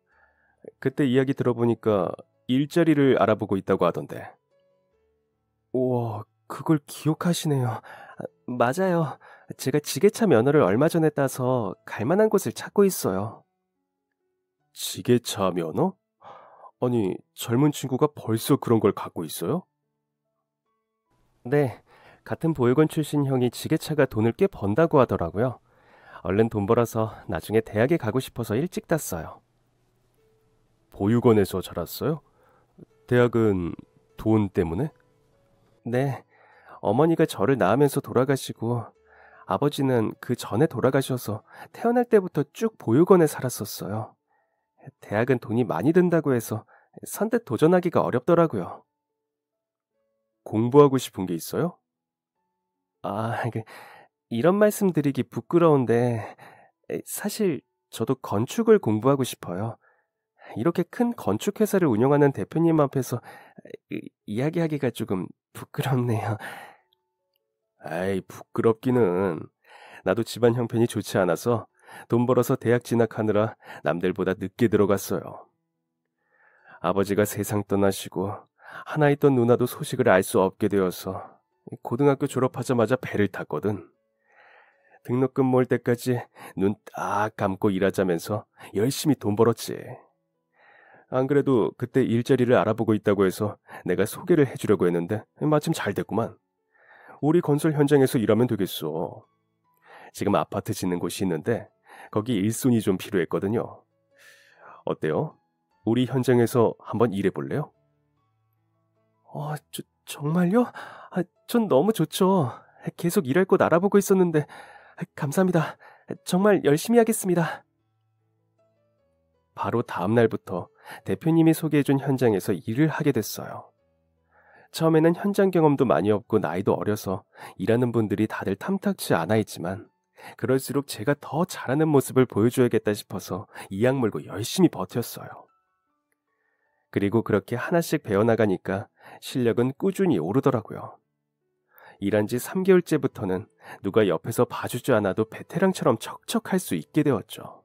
그때 이야기 들어보니까 일자리를 알아보고 있다고 하던데. 우와, 그걸 기억하시네요. 맞아요. 제가 지게차 면허를 얼마 전에 따서 갈 만한 곳을 찾고 있어요. 지게차 면허? 아니, 젊은 친구가 벌써 그런 걸 갖고 있어요? 네, 같은 보육원 출신 형이 지게차가 돈을 꽤 번다고 하더라고요. 얼른 돈 벌어서 나중에 대학에 가고 싶어서 일찍 땄어요. 보육원에서 자랐어요? 대학은 돈 때문에? 네, 어머니가 저를 낳으면서 돌아가시고 아버지는 그 전에 돌아가셔서 태어날 때부터 쭉 보육원에 살았었어요. 대학은 돈이 많이 든다고 해서 선뜻 도전하기가 어렵더라고요. 공부하고 싶은 게 있어요? 아, 이런 말씀 드리기 부끄러운데 사실 저도 건축을 공부하고 싶어요. 이렇게 큰 건축회사를 운영하는 대표님 앞에서 이야기하기가 조금 부끄럽네요. 아이, 부끄럽기는. 나도 집안 형편이 좋지 않아서 돈 벌어서 대학 진학하느라 남들보다 늦게 들어갔어요. 아버지가 세상 떠나시고 하나 있던 누나도 소식을 알 수 없게 되어서 고등학교 졸업하자마자 배를 탔거든. 등록금 모을 때까지 눈 딱 감고 일하자면서 열심히 돈 벌었지. 안 그래도 그때 일자리를 알아보고 있다고 해서 내가 소개를 해주려고 했는데 마침 잘 됐구만. 우리 건설 현장에서 일하면 되겠어. 지금 아파트 짓는 곳이 있는데 거기 일손이 좀 필요했거든요. 어때요? 우리 현장에서 한번 일해볼래요? 정말요? 전 너무 좋죠. 계속 일할 곳 알아보고 있었는데 감사합니다. 정말 열심히 하겠습니다. 바로 다음 날부터 대표님이 소개해준 현장에서 일을 하게 됐어요. 처음에는 현장 경험도 많이 없고 나이도 어려서 일하는 분들이 다들 탐탁치 않아 있지만 그럴수록 제가 더 잘하는 모습을 보여줘야겠다 싶어서 이악 물고 열심히 버텼어요. 그리고 그렇게 하나씩 배워나가니까 실력은 꾸준히 오르더라고요. 일한 지 3개월째부터는 누가 옆에서 봐주지 않아도 베테랑처럼 척척 할 수 있게 되었죠.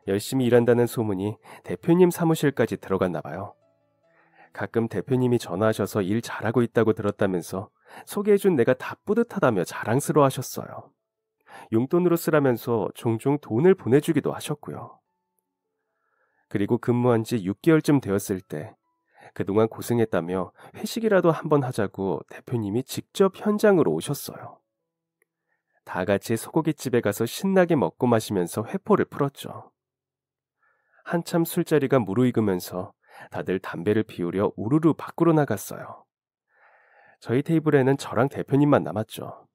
열심히 일한다는 소문이 대표님 사무실까지 들어갔나 봐요. 가끔 대표님이 전화하셔서 일 잘하고 있다고 들었다면서 소개해준 내가 다 뿌듯하다며 자랑스러워 하셨어요. 용돈으로 쓰라면서 종종 돈을 보내주기도 하셨고요. 그리고 근무한 지 6개월쯤 되었을 때 그동안 고생했다며 회식이라도 한번 하자고 대표님이 직접 현장으로 오셨어요. 다 같이 소고기집에 가서 신나게 먹고 마시면서 회포를 풀었죠. 한참 술자리가 무르익으면서 다들 담배를 피우려 우르르 밖으로 나갔어요. 저희 테이블에는 저랑 대표님만 남았죠.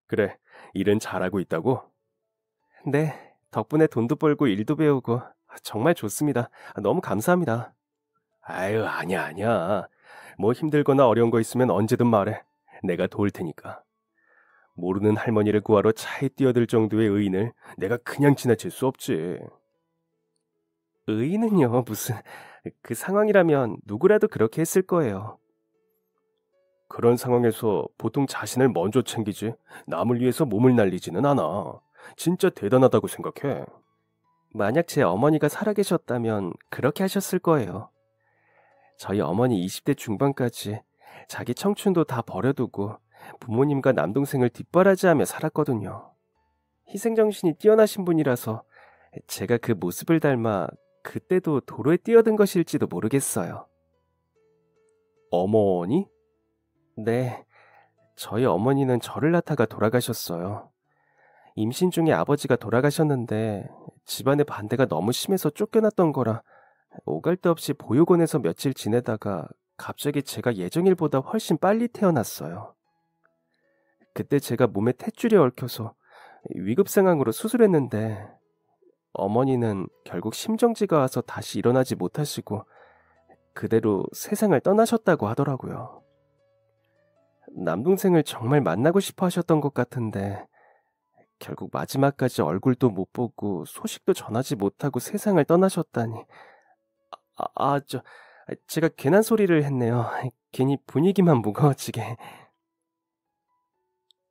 그래, 일은 잘하고 있다고? 네, 덕분에 돈도 벌고 일도 배우고 정말 좋습니다. 너무 감사합니다. 아유, 아니야. 뭐 힘들거나 어려운 거 있으면 언제든 말해. 내가 도울 테니까. 모르는 할머니를 구하러 차에 뛰어들 정도의 의인을 내가 그냥 지나칠 수 없지. 의인은요, 무슨. 그 상황이라면 누구라도 그렇게 했을 거예요. 그런 상황에서 보통 자신을 먼저 챙기지 남을 위해서 몸을 날리지는 않아. 진짜 대단하다고 생각해. 만약 제 어머니가 살아계셨다면 그렇게 하셨을 거예요. 저희 어머니 20대 중반까지 자기 청춘도 다 버려두고 부모님과 남동생을 뒷바라지하며 살았거든요. 희생정신이 뛰어나신 분이라서 제가 그 모습을 닮아 그때도 도로에 뛰어든 것일지도 모르겠어요. 어머니? 네, 저희 어머니는 저를 낳다가 돌아가셨어요. 임신 중에 아버지가 돌아가셨는데 집안의 반대가 너무 심해서 쫓겨났던 거라 오갈 데 없이 보육원에서 며칠 지내다가 갑자기 제가 예정일보다 훨씬 빨리 태어났어요. 그때 제가 몸에 탯줄이 얽혀서 위급 상황으로 수술했는데 어머니는 결국 심정지가 와서 다시 일어나지 못하시고 그대로 세상을 떠나셨다고 하더라고요. 남동생을 정말 만나고 싶어 하셨던 것 같은데 결국 마지막까지 얼굴도 못 보고 소식도 전하지 못하고 세상을 떠나셨다니. 제가 괜한 소리를 했네요. 괜히 분위기만 무거워지게.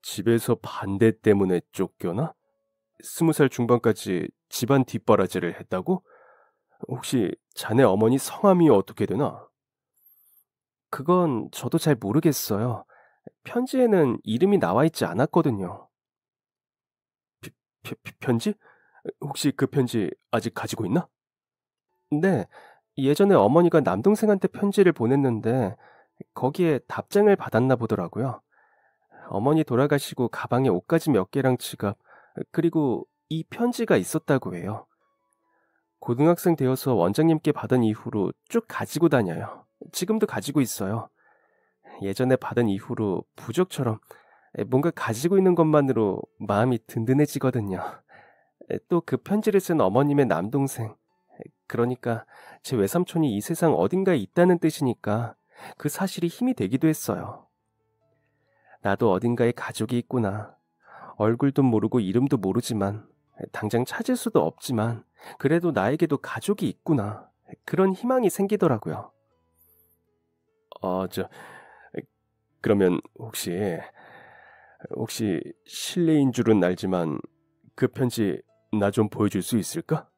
집에서 반대 때문에 쫓겨나? 20살 중반까지 집안 뒷바라지를 했다고? 혹시 자네 어머니 성함이 어떻게 되나? 그건 저도 잘 모르겠어요. 편지에는 이름이 나와 있지 않았거든요. 편지? 혹시 그 편지 아직 가지고 있나? 네, 예전에 어머니가 남동생한테 편지를 보냈는데 거기에 답장을 받았나 보더라고요. 어머니 돌아가시고 가방에 옷가지 몇 개랑 지갑, 그리고 이 편지가 있었다고 해요. 고등학생 되어서 원장님께 받은 이후로 쭉 가지고 다녀요. 지금도 가지고 있어요. 예전에 받은 이후로 부적처럼 뭔가 가지고 있는 것만으로 마음이 든든해지거든요. 또 그 편지를 쓴 어머님의 남동생, 그러니까 제 외삼촌이 이 세상 어딘가에 있다는 뜻이니까 그 사실이 힘이 되기도 했어요. 나도 어딘가에 가족이 있구나. 얼굴도 모르고 이름도 모르지만 당장 찾을 수도 없지만 그래도 나에게도 가족이 있구나. 그런 희망이 생기더라고요. 그러면 혹시 실례인 줄은 알지만 그 편지 나 좀 보여줄 수 있을까?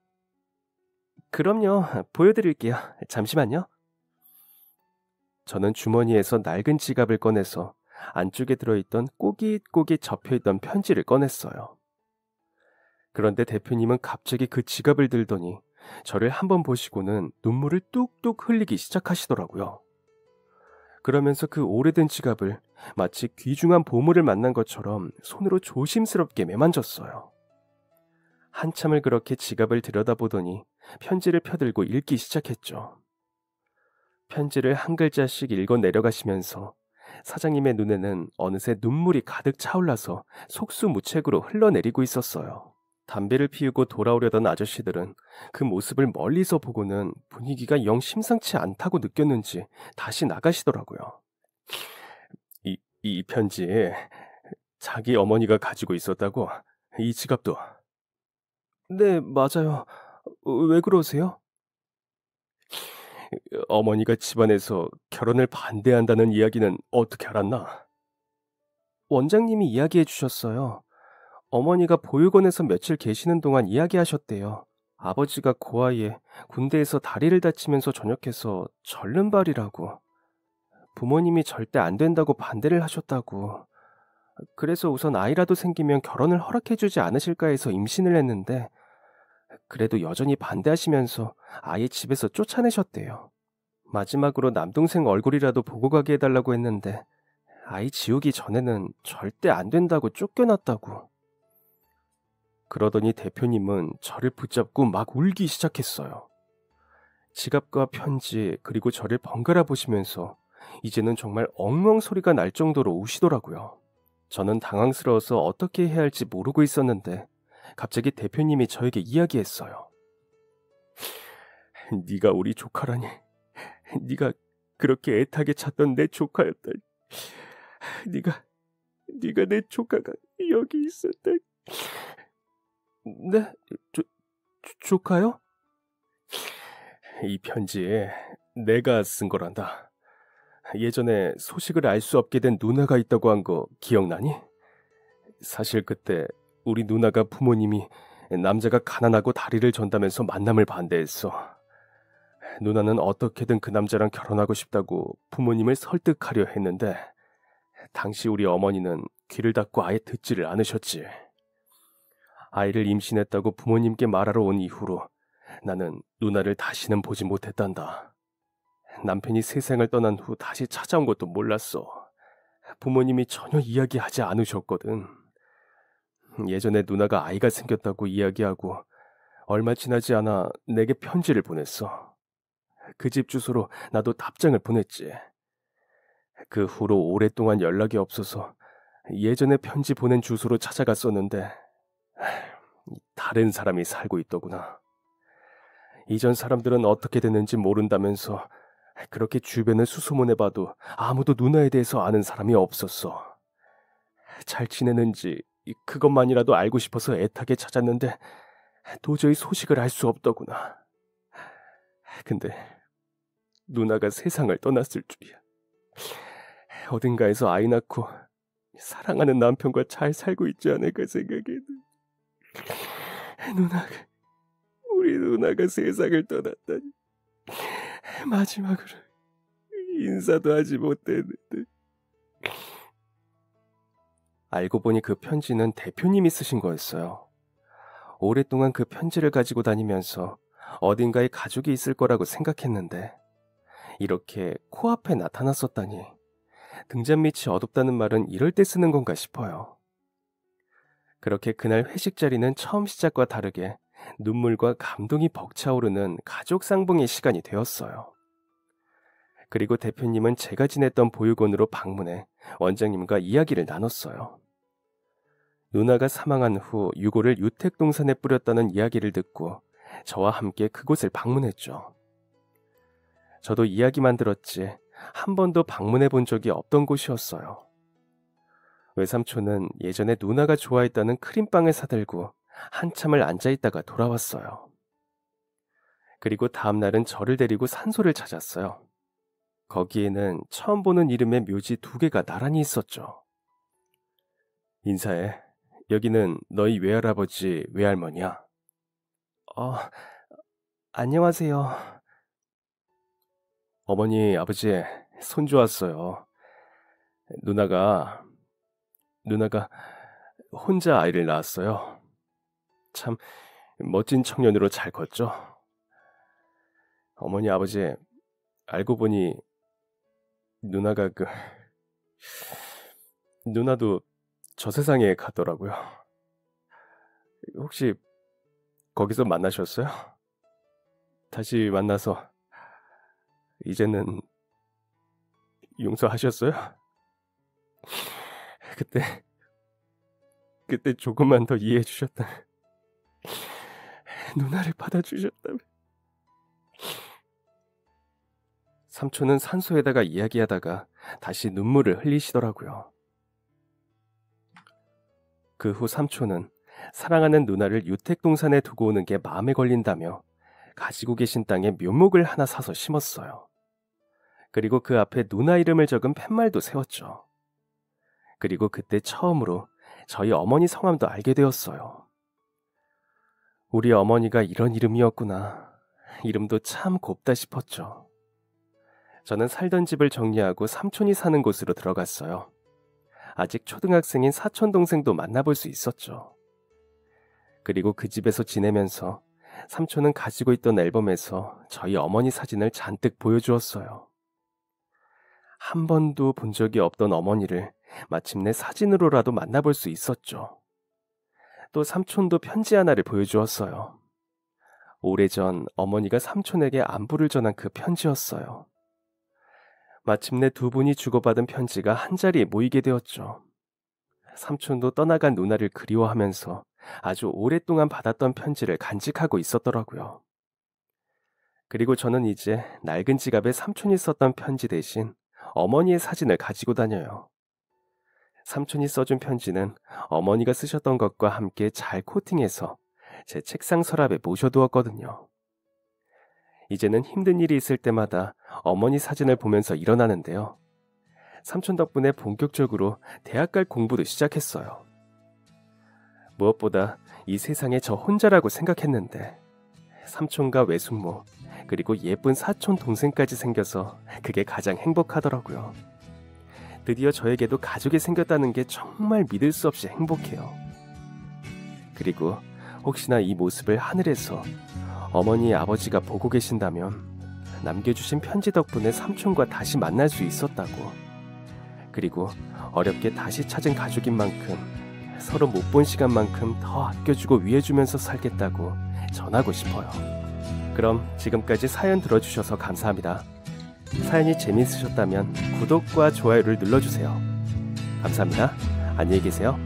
그럼요. 보여드릴게요. 잠시만요. 저는 주머니에서 낡은 지갑을 꺼내서 안쪽에 들어있던 꼬깃꼬깃 접혀있던 편지를 꺼냈어요. 그런데 대표님은 갑자기 그 지갑을 들더니 저를 한번 보시고는 눈물을 뚝뚝 흘리기 시작하시더라고요. 그러면서 그 오래된 지갑을 마치 귀중한 보물을 만난 것처럼 손으로 조심스럽게 매만졌어요. 한참을 그렇게 지갑을 들여다보더니 편지를 펴들고 읽기 시작했죠. 편지를 한 글자씩 읽어 내려가시면서 사장님의 눈에는 어느새 눈물이 가득 차올라서 속수무책으로 흘러내리고 있었어요. 담배를 피우고 돌아오려던 아저씨들은 그 모습을 멀리서 보고는 분위기가 영 심상치 않다고 느꼈는지 다시 나가시더라고요. 이 편지 자기 어머니가 가지고 있었다고? 이 지갑도? 네, 맞아요. 왜 그러세요? 어머니가 집안에서 결혼을 반대한다는 이야기는 어떻게 알았나? 원장님이 이야기해 주셨어요. 어머니가 보육원에서 며칠 계시는 동안 이야기하셨대요. 아버지가 고아에 군대에서 다리를 다치면서 전역해서 절름발이라고. 부모님이 절대 안 된다고 반대를 하셨다고. 그래서 우선 아이라도 생기면 결혼을 허락해주지 않으실까 해서 임신을 했는데 그래도 여전히 반대하시면서 아예 집에서 쫓아내셨대요. 마지막으로 남동생 얼굴이라도 보고 가게 해달라고 했는데 아이 지우기 전에는 절대 안 된다고 쫓겨났다고. 그러더니 대표님은 저를 붙잡고 막 울기 시작했어요. 지갑과 편지 그리고 저를 번갈아 보시면서 이제는 정말 엉엉 소리가 날 정도로 우시더라고요. 저는 당황스러워서 어떻게 해야 할지 모르고 있었는데 갑자기 대표님이 저에게 이야기했어요. 네가 우리 조카라니. 네가 그렇게 애타게 찾던 내 조카였다. 네가 내 조카가 여기 있었다. 네? 조카요? 이 편지에 내가 쓴 거란다. 예전에 소식을 알 수 없게 된 누나가 있다고 한 거 기억나니? 사실 그때 우리 누나가 부모님이 남자가 가난하고 다리를 전다면서 만남을 반대했어. 누나는 어떻게든 그 남자랑 결혼하고 싶다고 부모님을 설득하려 했는데 당시 우리 어머니는 귀를 닫고 아예 듣지를 않으셨지. 아이를 임신했다고 부모님께 말하러 온 이후로 나는 누나를 다시는 보지 못했단다. 남편이 세상을 떠난 후 다시 찾아온 것도 몰랐어. 부모님이 전혀 이야기하지 않으셨거든. 예전에 누나가 아이가 생겼다고 이야기하고 얼마 지나지 않아 내게 편지를 보냈어. 그 집 주소로 나도 답장을 보냈지. 그 후로 오랫동안 연락이 없어서 예전에 편지 보낸 주소로 찾아갔었는데 다른 사람이 살고 있더구나. 이전 사람들은 어떻게 됐는지 모른다면서 그렇게 주변을 수소문해봐도 아무도 누나에 대해서 아는 사람이 없었어. 잘 지내는지 그것만이라도 알고 싶어서 애타게 찾았는데 도저히 소식을 알 수 없더구나. 근데 누나가 세상을 떠났을 줄이야. 어딘가에서 아이 낳고 사랑하는 남편과 잘 살고 있지 않을까 생각해도 우리 누나가 세상을 떠났다니. 마지막으로 인사도 하지 못했는데. 알고 보니 그 편지는 대표님이 쓰신 거였어요. 오랫동안 그 편지를 가지고 다니면서 어딘가에 가족이 있을 거라고 생각했는데 이렇게 코앞에 나타났었다니. 등잔 밑이 어둡다는 말은 이럴 때 쓰는 건가 싶어요. 그렇게 그날 회식 자리는 처음 시작과 다르게 눈물과 감동이 벅차오르는 가족 상봉의 시간이 되었어요. 그리고 대표님은 제가 지냈던 보육원으로 방문해 원장님과 이야기를 나눴어요. 누나가 사망한 후 유골을 유택동산에 뿌렸다는 이야기를 듣고 저와 함께 그곳을 방문했죠. 저도 이야기만 들었지 한 번도 방문해 본 적이 없던 곳이었어요. 외삼촌은 예전에 누나가 좋아했다는 크림빵을 사들고 한참을 앉아있다가 돌아왔어요. 그리고 다음 날은 저를 데리고 산소를 찾았어요. 거기에는 처음 보는 이름의 묘지 2개가 나란히 있었죠. 인사해. 여기는 너희 외할아버지, 외할머니야. 안녕하세요. 어머니, 아버지, 손주 왔어요. 누나가 혼자 아이를 낳았어요. 참 멋진 청년으로 잘 컸죠. 어머니, 아버지, 알고 보니 누나도 저 세상에 갔더라고요. 혹시 거기서 만나셨어요? 다시 만나서 이제는 용서하셨어요? 그때 조금만 더 이해해 주셨다면, 누나를 받아주셨다면. 삼촌은 산소에다가 이야기하다가 다시 눈물을 흘리시더라고요. 그 후 삼촌은 사랑하는 누나를 유택동산에 두고 오는 게 마음에 걸린다며 가지고 계신 땅에 묘목을 하나 사서 심었어요. 그리고 그 앞에 누나 이름을 적은 팻말도 세웠죠. 그리고 그때 처음으로 저희 어머니 성함도 알게 되었어요. 우리 어머니가 이런 이름이었구나. 이름도 참 곱다 싶었죠. 저는 살던 집을 정리하고 삼촌이 사는 곳으로 들어갔어요. 아직 초등학생인 사촌 동생도 만나볼 수 있었죠. 그리고 그 집에서 지내면서 삼촌은 가지고 있던 앨범에서 저희 어머니 사진을 잔뜩 보여주었어요. 한 번도 본 적이 없던 어머니를 마침내 사진으로라도 만나볼 수 있었죠. 또 삼촌도 편지 하나를 보여주었어요. 오래전 어머니가 삼촌에게 안부를 전한 그 편지였어요. 마침내 두 분이 주고받은 편지가 한자리에 모이게 되었죠. 삼촌도 떠나간 누나를 그리워하면서 아주 오랫동안 받았던 편지를 간직하고 있었더라고요. 그리고 저는 이제 낡은 지갑에 삼촌이 썼던 편지 대신 어머니의 사진을 가지고 다녀요. 삼촌이 써준 편지는 어머니가 쓰셨던 것과 함께 잘 코팅해서 제 책상 서랍에 모셔두었거든요. 이제는 힘든 일이 있을 때마다 어머니 사진을 보면서 일어나는데요. 삼촌 덕분에 본격적으로 대학 갈 공부도 시작했어요. 무엇보다 이 세상에 저 혼자라고 생각했는데 삼촌과 외숙모 그리고 예쁜 사촌 동생까지 생겨서 그게 가장 행복하더라고요. 드디어 저에게도 가족이 생겼다는 게 정말 믿을 수 없이 행복해요. 그리고 혹시나 이 모습을 하늘에서 어머니 아버지가 보고 계신다면 남겨주신 편지 덕분에 삼촌과 다시 만날 수 있었다고, 그리고 어렵게 다시 찾은 가족인 만큼 서로 못 본 시간만큼 더 아껴주고 위해주면서 살겠다고 전하고 싶어요. 그럼 지금까지 사연 들어주셔서 감사합니다. 사연이 재미있으셨다면 구독과 좋아요를 눌러주세요. 감사합니다. 안녕히 계세요.